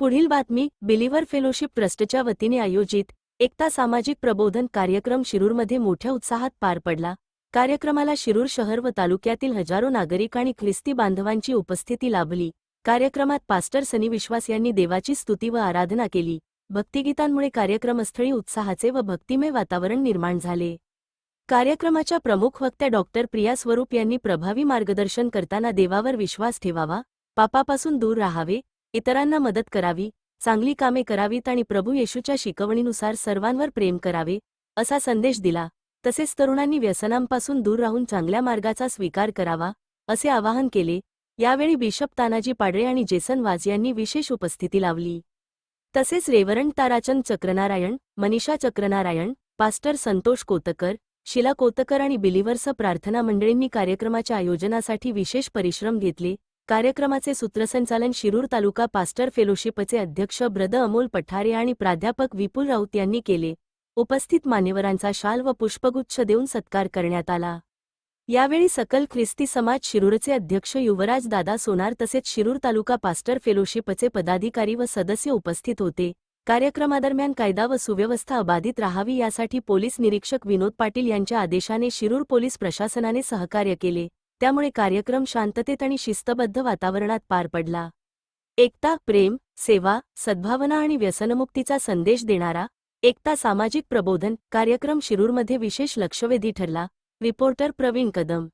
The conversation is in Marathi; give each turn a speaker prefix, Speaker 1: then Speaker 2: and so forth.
Speaker 1: पुढील बातमी बिलीव्हर फेलोशिप ट्रस्टच्या वतीने आयोजित एकता सामाजिक प्रबोधन कार्यक्रम शिरूरमध्ये मोठ्या उत्साहात पार पडला। कार्यक्रमाला शिरूर शहर व तालुक्यातील हजारो नागरिक आणि ख्रिस्ती बांधवांची उपस्थिती लाभली। कार्यक्रमात पास्टर सनी विश्वास यांनी देवाची स्तुती व आराधना केली। भक्तिगीतांमुळे कार्यक्रमस्थळी उत्साहाचे व भक्तिमय वातावरण निर्माण झाले। कार्यक्रमाच्या प्रमुख वक्त्या डॉक्टर प्रिया स्वरूप यांनी प्रभावी मार्गदर्शन करताना देवावर विश्वास ठेवावा, पापापासून दूर राहावे, इतरांना मदत करावी, चांगली कामे करावीत आणि प्रभू येशूच्या शिकवणीनुसार सर्वांवर प्रेम करावे असा संदेश दिला। तसेच तरुणांनी व्यसनांपासून दूर राहून चांगल्या मार्गाचा स्वीकार करावा असे आवाहन केले। यावेळी बिशप तानाजी पाडरे आणि जेसन वाज यांनी विशेष उपस्थिती लावली। तसेच रेव्हरंड ताराचंद चक्रनारायण, मनीषा चक्रनारायण, पास्टर संतोष कोतकर, शिला कोतकर आणि बिलीव्हर्स प्रार्थना मंडळींनी कार्यक्रमाच्या आयोजनासाठी विशेष परिश्रम घेतले। कार्यक्रमाचे सूत्रसंचालन शिरूर तालुका पास्टर फेलोशिपचे अध्यक्ष ब्रदर अमोल पठारे आणि प्राध्यापक विपुल राऊत यांनी केले। उपस्थित मान्यवरांचा शाल व पुष्पगुच्छ देऊन सत्कार करण्यात आला। यावेळी सकल ख्रिस्ती समाज शिरूरचे अध्यक्ष युवराज दादा सोनार तसेच शिरूर तालुका पास्टर फेलोशिपचे पदाधिकारी व सदस्य उपस्थित होते। कार्यक्रमादरम्यान कायदा व सुव्यवस्था अबाधित राहावी यासाठी पोलीस निरीक्षक विनोद पाटील यांच्या आदेशाने शिरूर पोलीस प्रशासनाने सहकार्य केले। त्यामुळे कार्यक्रम शांततेत आणि शिस्तबद्ध वातावरणात पार पडला। एकता, प्रेम, सेवा, सद्भावना आणि व्यसनमुक्तीचा संदेश देणारा एकता सामाजिक प्रबोधन कार्यक्रम शिरूरमध्ये विशेष लक्षवेधी ठरला। रिपोर्टर प्रवीण कदम।